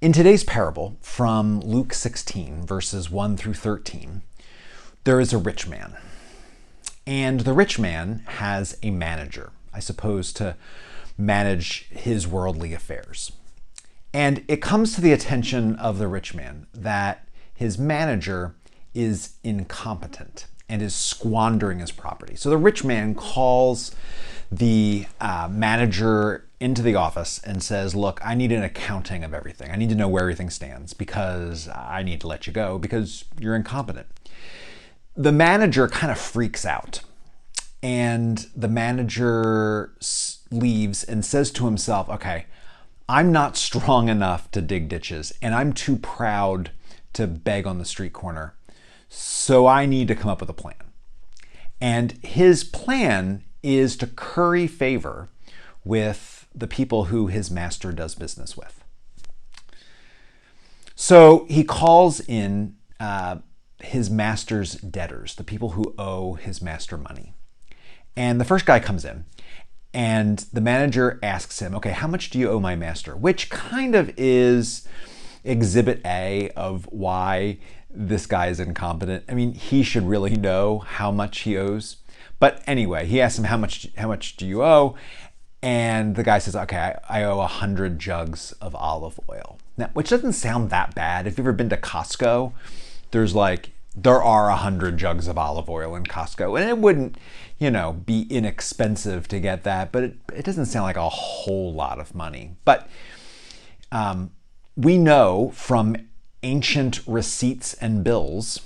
In today's parable from Luke 16, verses 1 through 13, there is a rich man. And the rich man has a manager, I suppose, to manage his worldly affairs. And it comes to the attention of the rich man that his manager is incompetent and is squandering his property. So the rich man calls the manager into the office and says, look, I need an accounting of everything. I need to know where everything stands because I need to let you go because you're incompetent. The manager kind of freaks out, and the manager leaves and says to himself, okay, I'm not strong enough to dig ditches and I'm too proud to beg on the street corner. So I need to come up with a plan. And his plan is to curry favor with the people who his master does business with. So he calls in his master's debtors, the people who owe his master money. And the first guy comes in, and the manager asks him, okay, how much do you owe my master? Which kind of is exhibit A of why this guy is incompetent. I mean, he should really know how much he owes. But anyway, he asks him, how much do you owe? And the guy says, okay, I owe 100 jugs of olive oil. Now, which doesn't sound that bad. If you've ever been to Costco, there are 100 jugs of olive oil in Costco. And it wouldn't, be inexpensive to get that, but it doesn't sound like a whole lot of money. But we know from ancient receipts and bills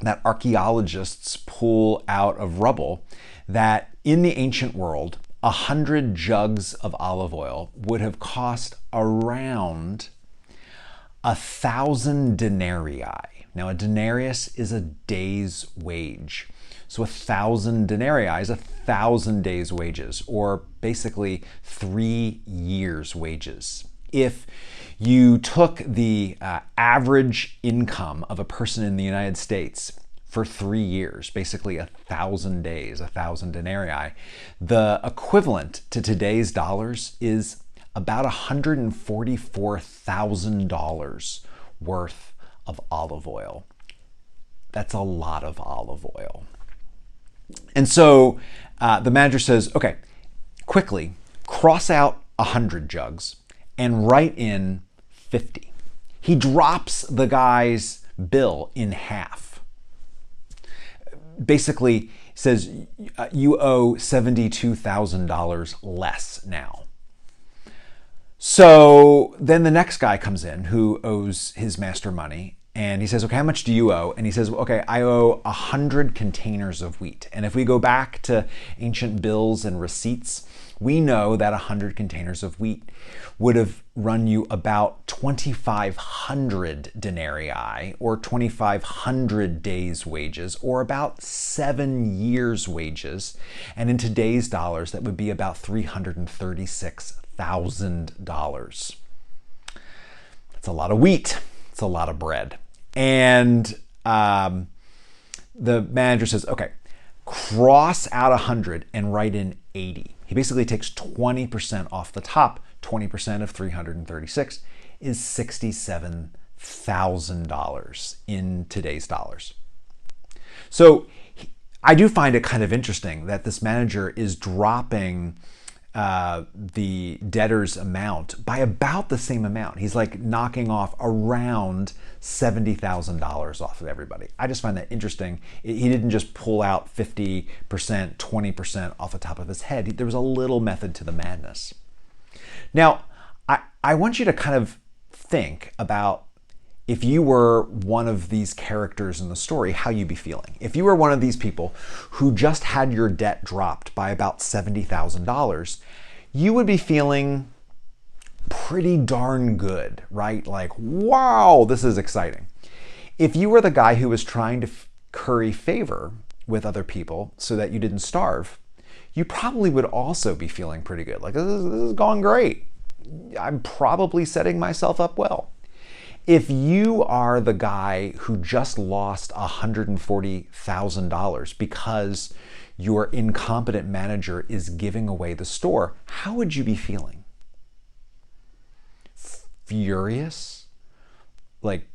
that archaeologists pull out of rubble that in the ancient world, 100 jugs of olive oil would have cost around 1,000 denarii. Now, a denarius is a day's wage. So 1,000 denarii is 1,000 days' wages, or basically 3 years' wages. If you took the average income of a person in the United States for 3 years, basically 1,000 days, 1,000 denarii, the equivalent to today's dollars is about $144,000 worth of olive oil. That's a lot of olive oil. And so the manager says, okay, quickly cross out 100 jugs and write in 50. He drops the guy's bill in half. Basically says you owe $72,000 less now. So then the next guy comes in who owes his master money, and he says, okay, how much do you owe? And he says, okay, I owe 100 containers of wheat. And if we go back to ancient bills and receipts, we know that 100 containers of wheat would have run you about 2,500 denarii, or 2,500 days' wages, or about 7 years' wages. And in today's dollars, that would be about $336,000. That's a lot of wheat. It's a lot of bread. And the manager says, okay, cross out 100 and write in 80. He basically takes 20% off the top. 20% of 336 is $67,000 in today's dollars. So I do find it kind of interesting that this manager is dropping the debtor's amount by about the same amount. He's like knocking off around $70,000 off of everybody. I just find that interesting. He didn't just pull out 50%, 20% off the top of his head. There was a little method to the madness. Now, I want you to kind of think about, if you were one of these characters in the story, how you'd be feeling. If you were one of these people who just had your debt dropped by about $70,000, you would be feeling pretty darn good, right? Like, wow, this is exciting. If you were the guy who was trying to curry favor with other people so that you didn't starve, you probably would also be feeling pretty good. Like, this is going great. I'm probably setting myself up well. If you are the guy who just lost $140,000 because your incompetent manager is giving away the store, how would you be feeling? furious, like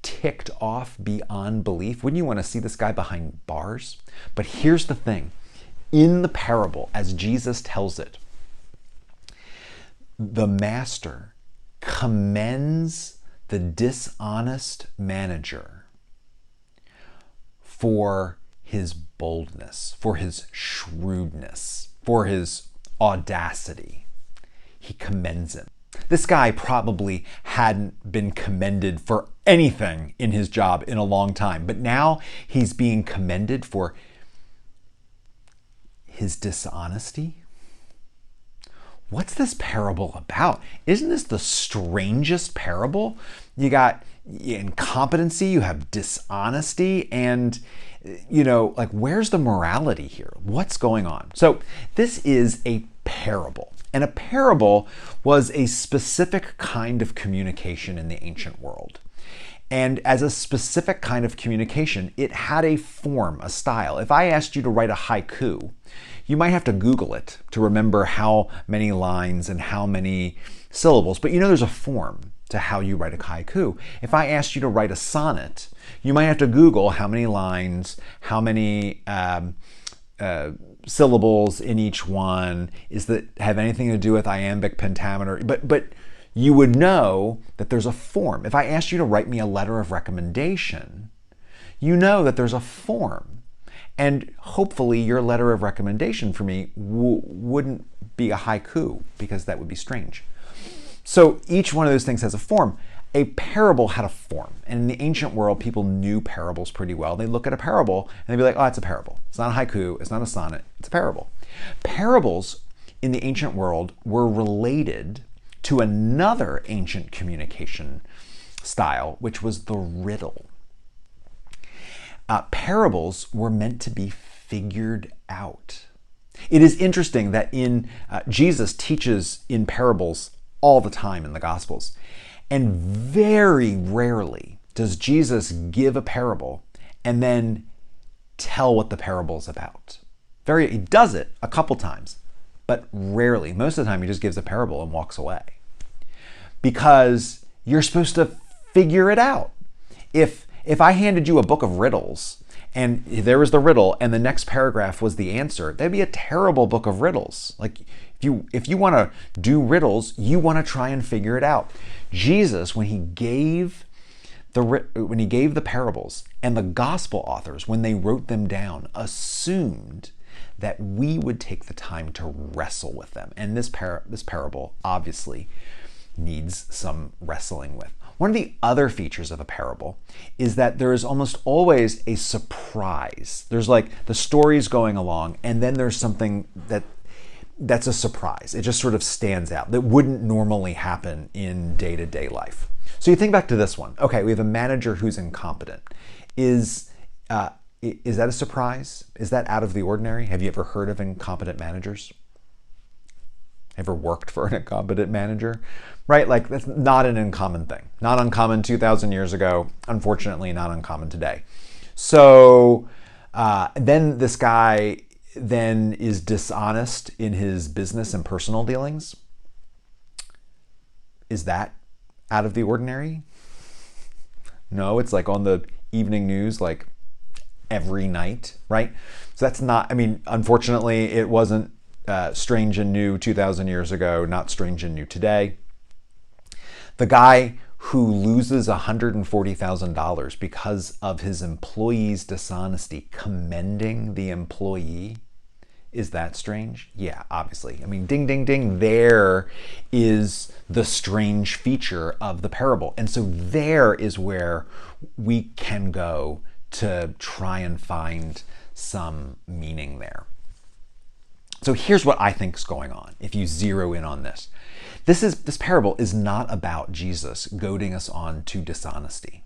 ticked off beyond belief. Wouldn't you want to see this guy behind bars? But here's the thing. In the parable, as Jesus tells it, the master commends the dishonest manager for his boldness, for his shrewdness, for his audacity. He commends him. This guy probably hadn't been commended for anything in his job in a long time, but now he's being commended for his dishonesty. What's this parable about? Isn't this the strangest parable? You got incompetency, you have dishonesty, and like, where's the morality here? What's going on? So this is a parable. And a parable was a specific kind of communication in the ancient world. And as a specific kind of communication, it had a form, a style. If I asked you to write a haiku, you might have to Google it to remember how many lines and how many syllables. But there's a form to how you write a haiku. If I asked you to write a sonnet, you might have to Google how many lines, how many syllables in each one, is that have anything to do with iambic pentameter, but you would know that there's a form. If I asked you to write me a letter of recommendation, you know that there's a form. And hopefully your letter of recommendation for me wouldn't be a haiku, because that would be strange. So each one of those things has a form. A parable had a form. And in the ancient world, people knew parables pretty well. They'd look at a parable and they'd be like, oh, it's a parable. It's not a haiku. It's not a sonnet. It's a parable. Parables in the ancient world were related to another ancient communication style, which was the riddle. Parables were meant to be figured out. It is interesting that Jesus teaches in parables all the time in the Gospels. And very rarely does Jesus give a parable and then tell what the parable's about. He does it a couple times, but rarely. Most of the time he just gives a parable and walks away. Because you're supposed to figure it out. If I handed you a book of riddles and there was the riddle and the next paragraph was the answer, that'd be a terrible book of riddles. Like, if you want to do riddles, you want to try and figure it out. Jesus, when he gave the parables, and the gospel authors, when they wrote them down, assumed that we would take the time to wrestle with them. And this parable obviously needs some wrestling with. One of the other features of a parable is that there is almost always a surprise. There's like the story's going along, and then there's something that's a surprise. It just sort of stands out that wouldn't normally happen in day-to-day life. So you think back to this one. Okay, we have a manager who's incompetent. Is that a surprise? Is that out of the ordinary? Have you ever heard of incompetent managers? Ever worked for an incompetent manager? Right? Like, that's not an uncommon thing. Not uncommon 2,000 years ago. Unfortunately, not uncommon today. So then this guy then is dishonest in his business and personal dealings. Is that out of the ordinary? No, it's like on the evening news, like every night, right? So that's not, unfortunately, it wasn't strange and new 2,000 years ago, not strange and new today. The guy who loses $140,000 because of his employee's dishonesty, commending the employee, is that strange? Yeah, obviously. Ding, ding, ding. There is the strange feature of the parable. And so there is where we can go to try and find some meaning there. So here's what I think is going on if you zero in on this. This parable is not about Jesus goading us on to dishonesty.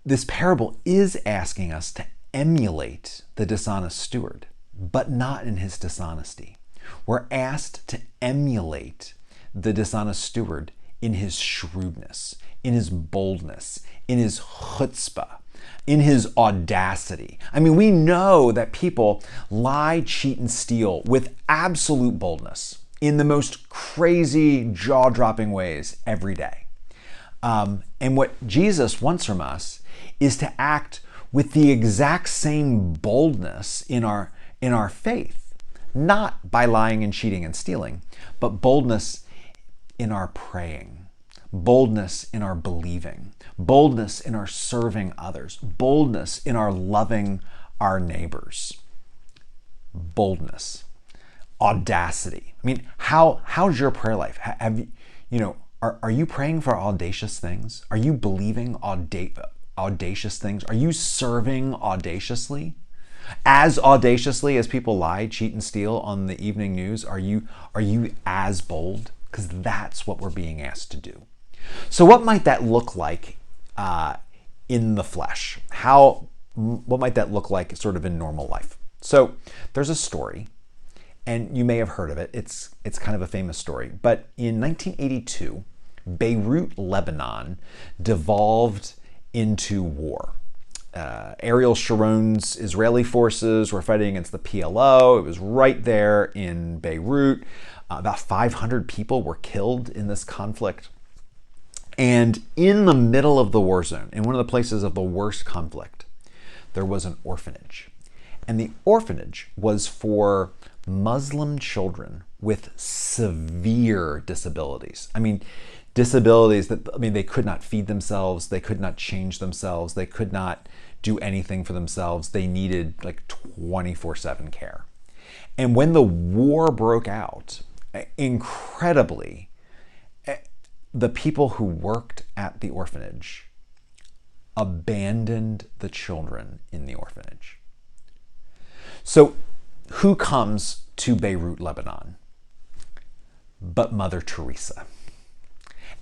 This parable is asking us to emulate the dishonest steward, but not in his dishonesty. We're asked to emulate the dishonest steward in his shrewdness, in his boldness, in his chutzpah, in his audacity. We know that people lie, cheat, and steal with absolute boldness. in the most crazy, jaw-dropping ways every day. And what Jesus wants from us is to act with the exact same boldness in our faith, not by lying and cheating and stealing, but boldness in our praying, boldness in our believing, boldness in our serving others, boldness in our loving our neighbors, boldness, audacity. I mean, how's your prayer life? Have you, are you praying for audacious things? Are you believing audacious things? Are you serving audaciously? As audaciously as people lie, cheat, and steal on the evening news, are you as bold? Because that's what we're being asked to do. So what might that look like in the flesh? What might that look like sort of in normal life? So there's a story, and you may have heard of it. It's kind of a famous story. But in 1982, Beirut, Lebanon, devolved into war. Ariel Sharon's Israeli forces were fighting against the PLO. It was right there in Beirut. About 500 people were killed in this conflict. And in the middle of the war zone, in one of the places of the worst conflict, there was an orphanage. And the orphanage was for Muslim children with severe disabilities. I mean, disabilities that, they could not feed themselves, they could not change themselves, they could not do anything for themselves. They needed like 24/7 care. And when the war broke out, incredibly, the people who worked at the orphanage abandoned the children in the orphanage. So who comes to Beirut, Lebanon, but Mother Teresa?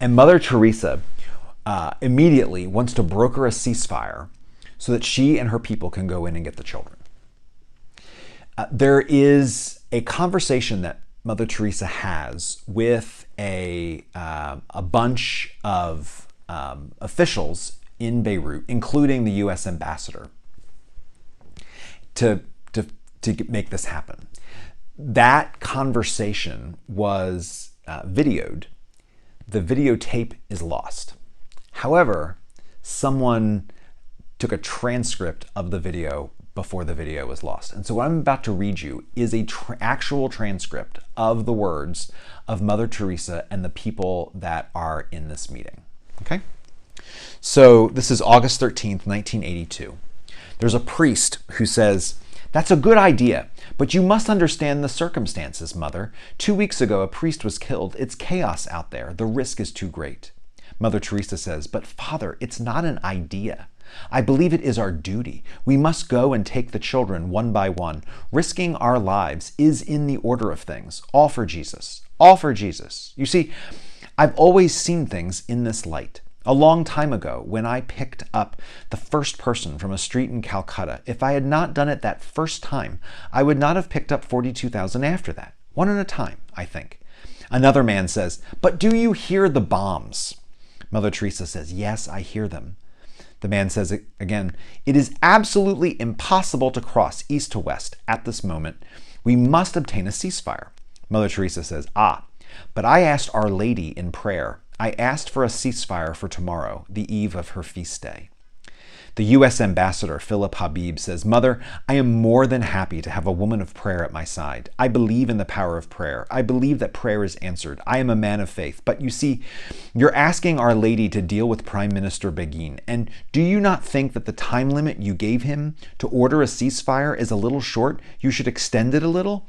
And Mother Teresa immediately wants to broker a ceasefire so that she and her people can go in and get the children. There is a conversation that Mother Teresa has with a bunch of officials in Beirut, including the U.S. ambassador, to make this happen. That conversation was videoed. The videotape is lost. However, someone took a transcript of the video before the video was lost. And so what I'm about to read you is a actual transcript of the words of Mother Teresa and the people that are in this meeting. Okay? So this is August 13th, 1982. There's a priest who says, "That's a good idea, but you must understand the circumstances, Mother. 2 weeks ago, a priest was killed. It's chaos out there. The risk is too great." Mother Teresa says, "But Father, it's not an idea. I believe it is our duty. We must go and take the children one by one. Risking our lives is in the order of things. All for Jesus. All for Jesus." You see, I've always seen things in this light. A long time ago, when I picked up the first person from a street in Calcutta, if I had not done it that first time, I would not have picked up 42,000 after that. One at a time, I think. Another man says, "But do you hear the bombs?" Mother Teresa says, "Yes, I hear them." The man says again, "It is absolutely impossible to cross east to west at this moment. We must obtain a ceasefire." Mother Teresa says, "But I asked Our Lady in prayer. I asked for a ceasefire for tomorrow, the eve of her feast day." The U.S. ambassador, Philip Habib, says, "Mother, I am more than happy to have a woman of prayer at my side. I believe in the power of prayer. I believe that prayer is answered. I am a man of faith. But you see, you're asking Our Lady to deal with Prime Minister Begin. And do you not think that the time limit you gave him to order a ceasefire is a little short? You should extend it a little?"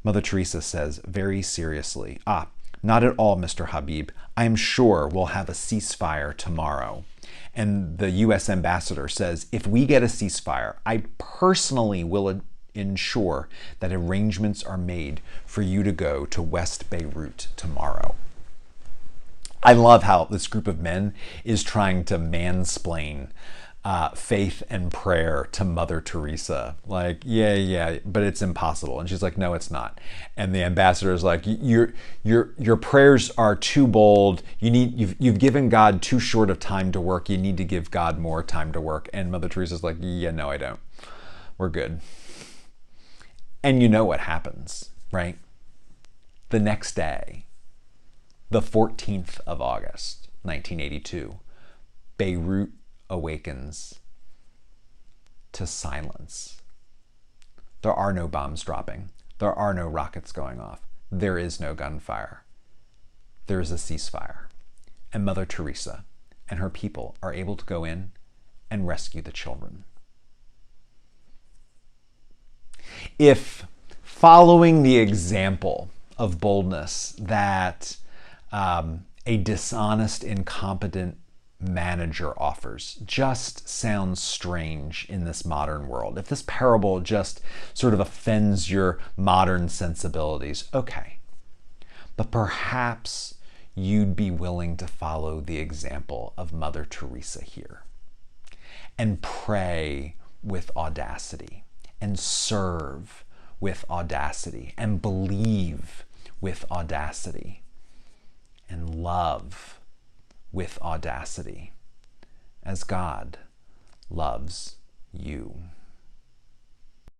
Mother Teresa says very seriously, "Not at all, Mr. Habib. I am sure we'll have a ceasefire tomorrow." And the U.S. ambassador says, "If we get a ceasefire, I personally will ensure that arrangements are made for you to go to West Beirut tomorrow." I love how this group of men is trying to mansplain faith and prayer to Mother Teresa. Like, yeah, but it's impossible. And she's like, "No, it's not." And the ambassador is like, your prayers are too bold. You've given God too short of time to work. You need to give God more time to work. And Mother Teresa's like, "Yeah, no, I don't. We're good." And you know what happens, right? The next day, the 14th of August, 1982, Beirut awakens to silence. There are no bombs dropping. There are no rockets going off. There is no gunfire. There is a ceasefire. And Mother Teresa and her people are able to go in and rescue the children. If following the example of boldness that a dishonest, incompetent manager offers just sounds strange in this modern world, if this parable just sort of offends your modern sensibilities, okay. But perhaps you'd be willing to follow the example of Mother Teresa here and pray with audacity and serve with audacity and believe with audacity and love with audacity as God loves you.